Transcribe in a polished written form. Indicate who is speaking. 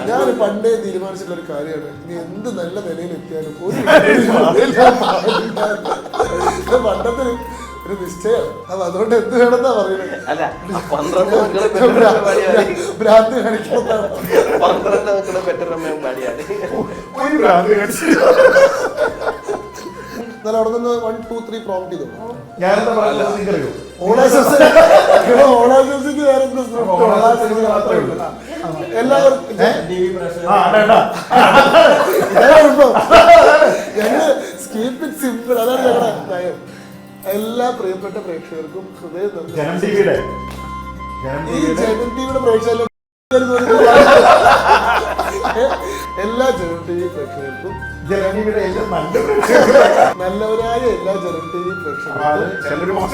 Speaker 1: ഞാൻ പണ്ടേ തീരുമാനിച്ചിട്ടുള്ള ഒരു കാര്യമാണ്, ഇനി എന്ത് നല്ല നിലയിൽ എത്തിയാലും ഒരു പണ്ടത്തെ ഒരു നിശ്ചയമാണ്. അപ്പൊ അതുകൊണ്ട് എന്ത് വേണമെന്നാ പറയുന്നത്, ഭ്രാന്ത് കാണിക്കുന്നതാണ്. എന്നാലും അവിടെ നിന്ന് 1, 2, 3 പ്രോംപ്റ്റ് ചെയ്തു. സിമ്പിൾ, അതാണ് ഞങ്ങളുടെ നയം. എല്ലാ പ്രിയപ്പെട്ട പ്രേക്ഷകർക്കും ഹൃദയം ഈ ജനം ടിവിയുടെ പ്രേക്ഷകർ എല്ലാ ജനം ടി വി പ്രേക്ഷകർക്കും നല്ലവരായ എല്ലാ ജനം ടി വി പ്രേക്ഷകർക്കും